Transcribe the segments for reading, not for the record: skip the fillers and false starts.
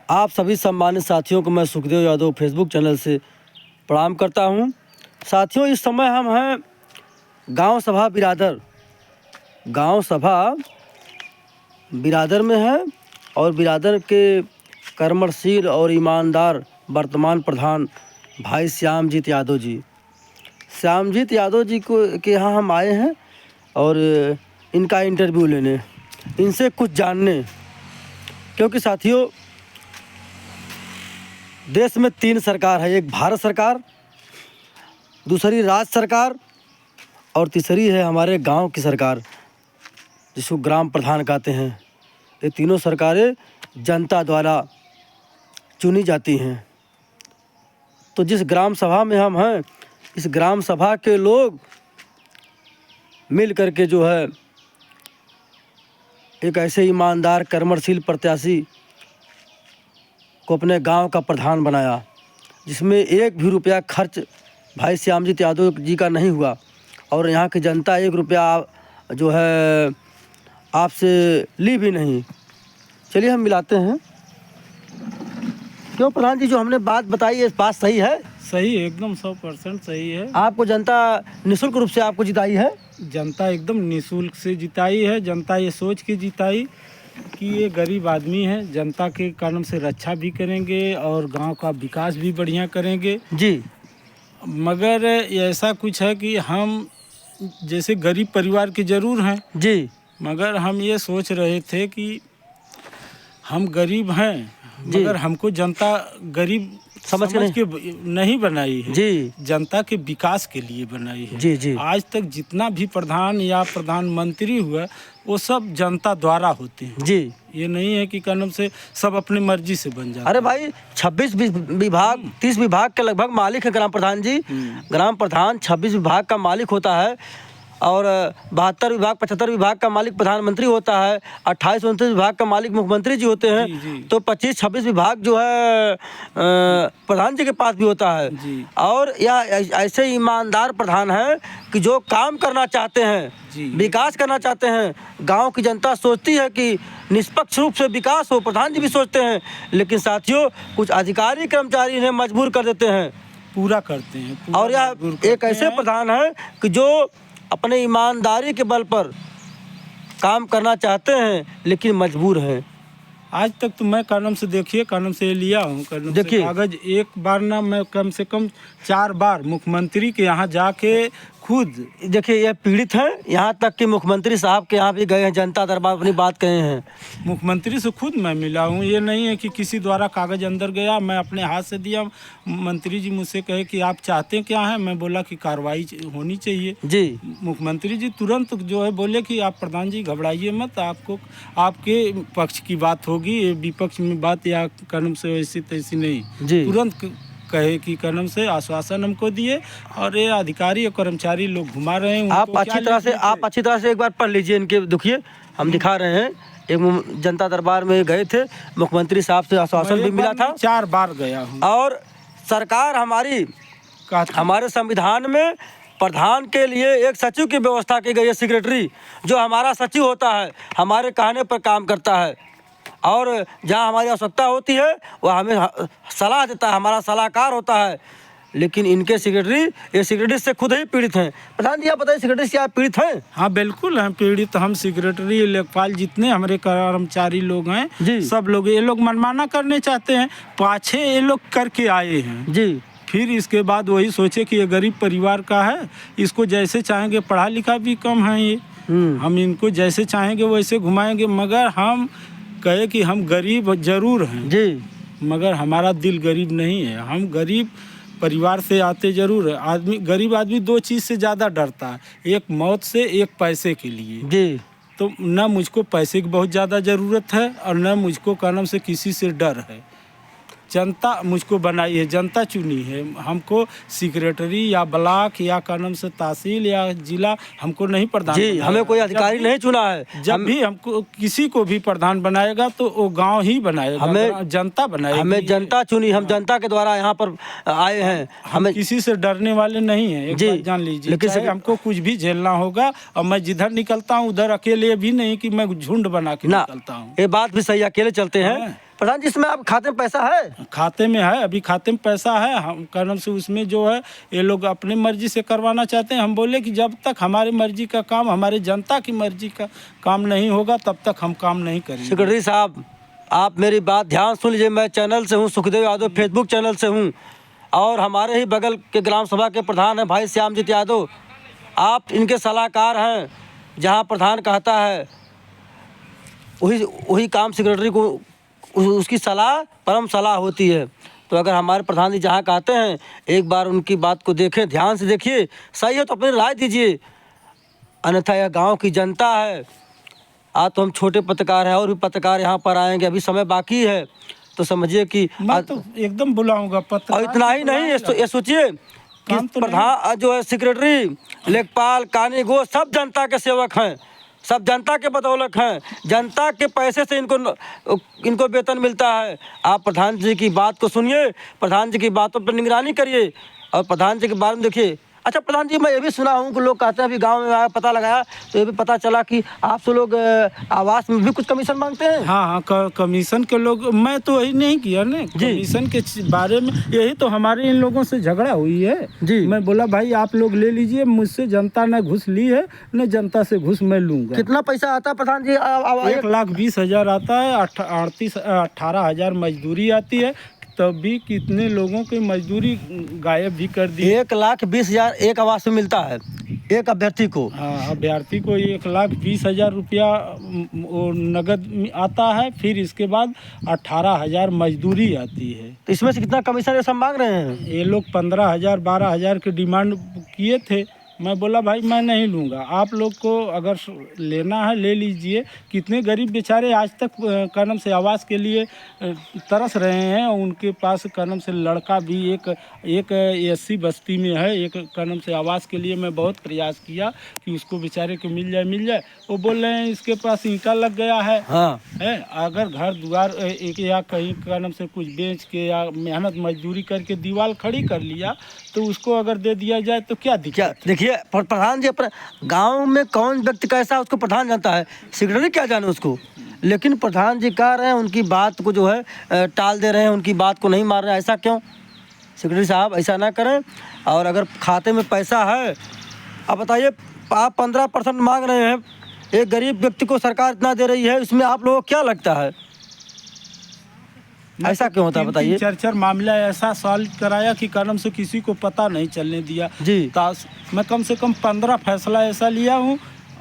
आप सभी सम्मानित साथियों को मैं सुखदेव यादव फेसबुक चैनल से प्रणाम करता हूं। साथियों, इस समय हम हैं गांव सभा बिरादर में हैं और बिरादर के कर्मशील और ईमानदार वर्तमान प्रधान भाई श्यामजीत यादव जी के यहाँ हम आए हैं और इनका इंटरव्यू लेने, इनसे कुछ जानने, क्योंकि साथियों देश में 3 सरकार है। एक भारत सरकार, दूसरी राज्य सरकार और तीसरी है हमारे गांव की सरकार, जिसको ग्राम प्रधान कहते हैं। ये तीनों सरकारें जनता द्वारा चुनी जाती हैं। तो जिस ग्राम सभा में हम हैं, इस ग्राम सभा के लोग मिल करके जो है एक ऐसे ईमानदार कर्मशील प्रत्याशी को अपने गांव का प्रधान बनाया, जिसमें एक भी रुपया खर्च भाई श्यामजीत यादव जी का नहीं हुआ और यहाँ की जनता 1 रुपया जो है आपसे ली भी नहीं। चलिए हम मिलाते हैं। क्यों प्रधान जी, जो हमने बात बताई है बात सही है? सही है, एकदम 100% सही है। आपको जनता निःशुल्क रूप से आपको जिताई है? जनता एकदम निःशुल्क से जिताई है। जनता ये सोच के जिताई कि ये गरीब आदमी है, जनता के कारण से रक्षा भी करेंगे और गांव का विकास भी बढ़िया करेंगे जी। मगर ऐसा कुछ है कि हम जैसे गरीब परिवार के जरूर हैं जी, मगर हम ये सोच रहे थे कि हम गरीब हैं मगर हमको जनता गरीब समझ के नहीं बनाई है जी, जनता के विकास के लिए बनाई है जी जी। आज तक जितना भी प्रधान या प्रधानमंत्री हुआ वो सब जनता द्वारा होते हैं जी। ये नहीं है कि कानून से सब अपनी मर्जी से बन जाते। अरे भाई 26 विभाग 30 विभाग के लगभग मालिक है ग्राम प्रधान जी। ग्राम प्रधान 26 विभाग का मालिक होता है और 72 विभाग 75 विभाग का मालिक प्रधानमंत्री होता है, 28-29 विभाग का मालिक मुख्यमंत्री जी होते हैं। जी। तो 25-26 विभाग जो है प्रधान जी के पास भी होता है जी। और यह ऐसे ईमानदार प्रधान हैं कि जो काम करना चाहते हैं, विकास करना चाहते हैं। गांव की जनता सोचती है कि निष्पक्ष रूप से विकास हो, प्रधान जी भी सोचते हैं, लेकिन साथियों कुछ अधिकारी कर्मचारी इन्हें मजबूर कर देते हैं, पूरा करते हैं और यह एक ऐसे प्रधान है कि जो अपने ईमानदारी के बल पर काम करना चाहते हैं लेकिन मजबूर हैं। आज तक तो मैं कानून से देखिए कानून से लिया हूँ, कानून से कागज एक बार ना मैं कम से कम 4 बार मुख्यमंत्री के यहाँ जाके खुद देखिए ये पीड़ित हैं, यहाँ तक कि मुख्यमंत्री साहब के यहाँ भी गए हैं, जनता दरबार अपनी बात कहे हैं। मुख्यमंत्री से खुद मैं मिला हूँ, ये नहीं है कि किसी द्वारा कागज अंदर गया मैं अपने हाथ से दिया। मंत्री जी मुझसे कहे कि आप चाहते क्या हैं, मैं बोला कि कार्रवाई होनी चाहिए जी। मुख्यमंत्री जी तुरंत जो है बोले कि आप प्रधान जी घबराइए मत, आपको आपके पक्ष की बात होगी, विपक्ष में बात या कानून से वैसी तैसी नहीं जी। तुरंत कहे कि कानून से आश्वासन हमको दिए और ये अधिकारी और कर्मचारी लोग घुमा रहे हैं। आप अच्छी तरह से एक बार पढ़ लीजिए इनके, दुखिए हम दिखा रहे हैं। एक जनता दरबार में गए थे, मुख्यमंत्री साहब से आश्वासन भी मिला था। 4 बार गया हूँ और सरकार हमारे संविधान में प्रधान के लिए एक सचिव की व्यवस्था की गई है, सेक्रेटरी, जो हमारा सचिव होता है, हमारे कहने पर काम करता है और जहाँ हमारी आवश्यकता होती है वह हमें सलाह देता है, हमारा सलाहकार होता है। लेकिन इनके सेक्रेटरी से खुद ही पीड़ित हैं। प्रधान जी आप बताइए, सेक्रेटरी से आप पीड़ित हैं? हाँ बिल्कुल हैं पीड़ित। हम सेक्रेटरी लेखपाल जितने हमारे कर्मचारी लोग हैं सब लोग ये लोग मनमाना करने चाहते हैं, पाछे ये लोग करके आए हैं जी। फिर इसके बाद वही सोचे कि ये गरीब परिवार का है, इसको जैसे चाहेंगे, पढ़ा लिखा भी कम है ये, हम इनको जैसे चाहेंगे वैसे घुमाएंगे। मगर हम कहे कि हम गरीब जरूर हैं जी, मगर हमारा दिल गरीब नहीं है। हम गरीब परिवार से आते जरूर है। गरीब आदमी 2 चीज़ से ज़्यादा डरता है, एक मौत से, एक पैसे के लिए जी। तो न मुझको पैसे की बहुत ज़्यादा ज़रूरत है और न मुझको कानून से किसी से डर है। जनता मुझको बनाई है, जनता चुनी है हमको। सेक्रेटरी या ब्लॉक या कानून से तहसील या जिला हमको नहीं प्रधान जी, हमें कोई अधिकारी नहीं चुना है। जब भी हमको किसी को भी प्रधान बनाएगा तो वो गांव ही बनाएगा, हमें जनता बनाएगी। हमें जनता चुनी, हम जनता के द्वारा यहाँ पर आए हैं, हमें किसी से डरने वाले नहीं हैं, एक बात जान लीजिए। लेकिन हमको कुछ भी झेलना होगा और मैं जिधर निकलता हूँ उधर अकेले भी नहीं कि मैं झुंड बना के निकलता हूँ। ये बात भी सही, अकेले चलते हैं प्रधान जी इसमें आप खाते में पैसा है? खाते में है, अभी खाते में पैसा है। हम कारण से उसमें जो है ये लोग अपनी मर्जी से करवाना चाहते हैं। हम बोले कि जब तक हमारी मर्जी का काम, हमारे जनता की मर्जी का काम नहीं होगा तब तक हम काम नहीं करेंगे। सेक्रेटरी साहब आप मेरी बात ध्यान सुन लीजिए। मैं चैनल से हूँ, सुखदेव यादव फेसबुक चैनल से हूँ, और हमारे ही बगल के ग्राम सभा के प्रधान हैं भाई श्यामजीत यादव। आप इनके सलाहकार हैं। जहाँ प्रधान कहता है वही काम सेक्रेटरी को उसकी सलाह परम सलाह होती है। तो अगर हमारे प्रधान जी जहाँ कहते हैं एक बार उनकी बात को देखें, ध्यान से देखिए, सही है तो अपनी राय दीजिए, अन्यथा यह गांव की जनता है। आज तो हम छोटे पत्रकार हैं और भी पत्रकार यहाँ पर आएंगे, अभी समय बाकी है, तो समझिए कि मैं तो एकदम बुलाऊंगा पत्रकार। और इतना ही नहीं, ये सोचिए कि प्रधान जो है सेक्रेटरी, लेखपाल, कानूनी सब जनता के सेवक हैं, सब जनता के बदौलत हैं, जनता के पैसे से इनको वेतन मिलता है। आप प्रधान जी की बात को सुनिए, प्रधान जी की बातों पर निगरानी करिए और प्रधान जी के बारे में देखिए। अच्छा प्रधान जी, मैं ये भी सुना हूँ कि लोग कहते हैं, अभी गांव में आया पता लगाया तो ये भी पता चला कि आपसे लोग आवास में भी कुछ कमीशन मांगते हैं। हाँ, कमीशन के लोग, मैं तो वही नहीं किया ना कमीशन के बारे में। यही तो हमारे इन लोगों से झगड़ा हुई है जी। मैं बोला भाई आप लोग ले लीजिए, मुझसे जनता ने घुस ली है, न जनता से घुस मैं लूंगा। कितना पैसा आता है प्रधान जी? 1,20,000 आता है, 18,000 मजदूरी आती है, तब भी कितने लोगों की मजदूरी गायब भी कर दी। 1,20,000 एक आवास में मिलता है एक अभ्यर्थी को। हाँ, अभ्यर्थी को 1,20,000 रुपया नगद आता है, फिर इसके बाद 18,000 मजदूरी आती है। तो इसमें से कितना कमीशन ये सब मांग रहे हैं? ये लोग 15,000 12,000 की डिमांड किए थे। मैं बोला भाई मैं नहीं लूँगा, आप लोग को अगर लेना है ले लीजिए। कितने गरीब बेचारे आज तक कर्म से आवास के लिए तरस रहे हैं, उनके पास कर्म से लड़का भी एक एससी बस्ती में है, एक कर्म से आवास के लिए मैं बहुत प्रयास किया कि उसको बेचारे को मिल जाए। वो बोल रहे हैं इसके पास ईंटा लग गया है। हाँ। है, अगर घर द्वार एक या कहीं कर्म से कुछ बेच के या मेहनत मजदूरी करके दीवार खड़ी कर लिया तो उसको अगर दे दिया जाए तो क्या दिक्कत? देखिए प्रधान जी अपने गांव में कौन व्यक्ति कैसा है उसको प्रधान जानता है, सेक्रेटरी क्या जाने उसको। लेकिन प्रधान जी कह रहे हैं उनकी बात को जो है टाल दे रहे हैं, उनकी बात को नहीं मार रहे हैं। ऐसा क्यों? सेक्रेटरी साहब ऐसा ना करें। और अगर खाते में पैसा है, आप बताइए, आप 15% मांग रहे हैं, एक गरीब व्यक्ति को सरकार इतना दे रही है, इसमें आप लोगों को क्या लगता है? ऐसा क्यों होता है बताइए? 4 मामला ऐसा सॉल्व कराया कि कर्म से किसी को पता नहीं चलने दिया जी। मैं कम से कम 15 फैसला ऐसा लिया हूँ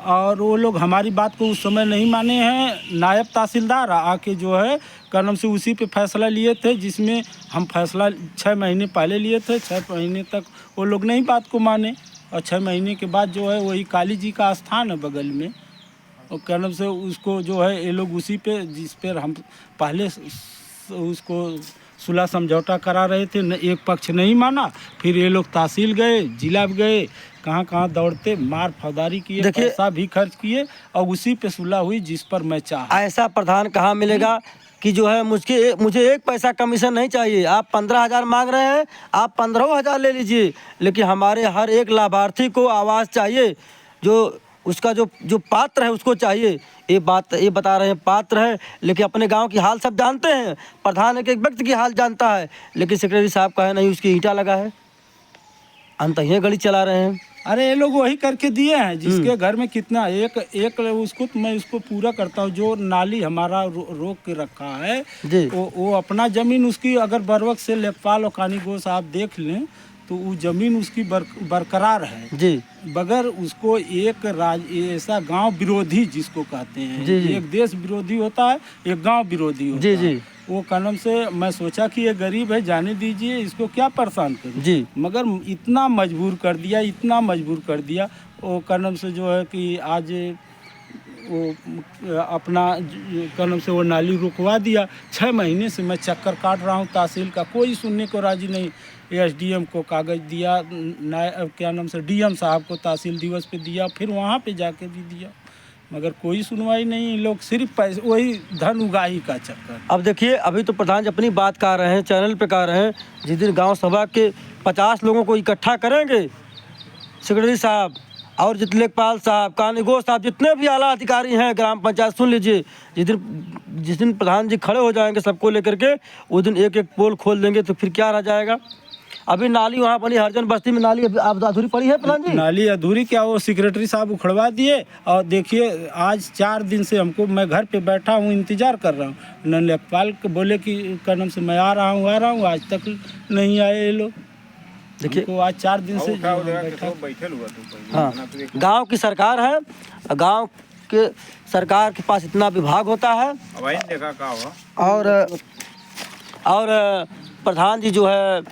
और वो लोग हमारी बात को उस समय नहीं माने हैं। नायब तहसीलदार आके जो है कर्म से उसी पे फैसला लिए थे, जिसमें हम फैसला 6 महीने पहले लिए थे। 6 महीने तक वो लोग नहीं बात को माने और 6 महीने के बाद जो है वही काली जी का स्थान है बगल में, और कर्म से उसको जो है ये लोग उसी पे, जिस पर हम पहले उसको सुलह समझौता करा रहे थे, एक पक्ष नहीं माना। फिर ये लोग तहसील गए, जिला गए, कहाँ दौड़ते, मार फौदारी किए, पैसा भी खर्च किए और उसी पे सुलह हुई जिस पर मैं चाह। ऐसा प्रधान कहाँ मिलेगा कि जो है मुझे एक पैसा कमीशन नहीं चाहिए। आप 15,000 मांग रहे हैं, आप 15,000 ले लीजिए, लेकिन हमारे हर एक लाभार्थी को आवास चाहिए, जो उसका जो पात्र है उसको चाहिए। ये बता रहे हैं पात्र है, लेकिन अपने गांव की हाल सब जानते हैं। प्रधान एक व्यक्ति की हाल जानता है, लेकिन सेक्रेटरी साहब का है नहीं, उसकी ईंटा लगा है, अंतहीन गली चला रहे हैं। अरे ये लोग वही करके दिए हैं जिसके घर में कितना एक उसको तो मैं उसको पूरा करता हूँ। जो नाली हमारा रोक के रखा है वो अपना जमीन उसकी अगर बरवक से लेखपाल और कानूनी साहब देख लें तो वो जमीन उसकी बरकरार है जी, बगैर उसको एक ऐसा गांव विरोधी जिसको कहते हैं जी। एक देश विरोधी होता है, एक गांव विरोधी होता जी। है। वो कानून से मैं सोचा कि ये गरीब है, जाने दीजिए, इसको क्या परेशान करूं जी, मगर इतना मजबूर कर दिया वो कानून से जो है कि आज वो अपना कानून से वो नाली रुकवा दिया। 6 महीने से मैं चक्कर काट रहा हूँ तहसील का, कोई सुनने को राजी नहीं। एसडीएम को कागज़ दिया, क्या नाम से डीएम साहब को तहसील दिवस पे दिया, फिर वहाँ पे जाके भी दिया, मगर कोई सुनवाई नहीं। लोग सिर्फ पैसे, वही धन उगाही का चक्कर। अब देखिए, अभी तो प्रधान जी अपनी बात कह रहे हैं, चैनल पे कह रहे हैं, जिस दिन गांव सभा के 50 लोगों को इकट्ठा करेंगे सेक्रेटरी साहब, और जित लेखपाल साहब, कानूगो साहब, जितने भी आला अधिकारी हैं ग्राम पंचायत, सुन लीजिए, जिस दिन प्रधान जी खड़े हो जाएंगे सबको लेकर के, उस दिन एक एक पोल खोल देंगे तो फिर क्या रह जाएगा। अभी नाली वहाँ बनी हरजन बस्ती में, नाली अब अधूरी पड़ी है प्रधान जी। नाली अधूरी क्या, वो सेक्रेटरी साहब उखड़वा दिए। और देखिए आज 4 दिन से हमको, मैं घर पे बैठा हूँ इंतजार कर रहा हूँ, न लेखपाल को बोले कि कदम से मैं आ रहा हूँ, आज तक नहीं आए ये लोग। देखिए आज 4 दिन से हाँ, गांव की सरकार है, गांव के सरकार के पास इतना विभाग होता है, और प्रधान जी जो है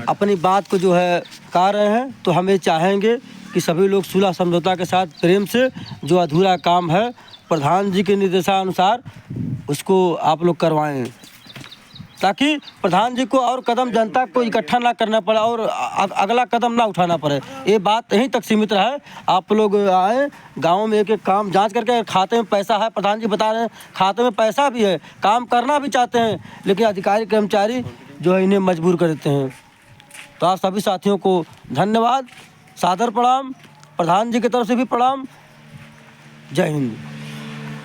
अपनी बात को जो है कह रहे हैं, तो हमें चाहेंगे कि सभी लोग सुलह समझौता के साथ प्रेम से जो अधूरा काम है प्रधान जी के निर्देशानुसार उसको आप लोग करवाएं, ताकि प्रधान जी को और कदम जनता को इकट्ठा ना करना पड़े और अगला कदम ना उठाना पड़े। ये बात यहीं तक सीमित रहे। आप लोग आए गांव में एक एक काम जांच करके, खाते में पैसा है, प्रधान जी बता रहे हैं खाते में पैसा भी है, काम करना भी चाहते हैं, लेकिन अधिकारी कर्मचारी जो है इन्हें मजबूर कर देते हैं। तो आप सभी साथियों को धन्यवाद, सादर प्रणाम, प्रधान जी की तरफ से भी प्रणाम। जय हिंद।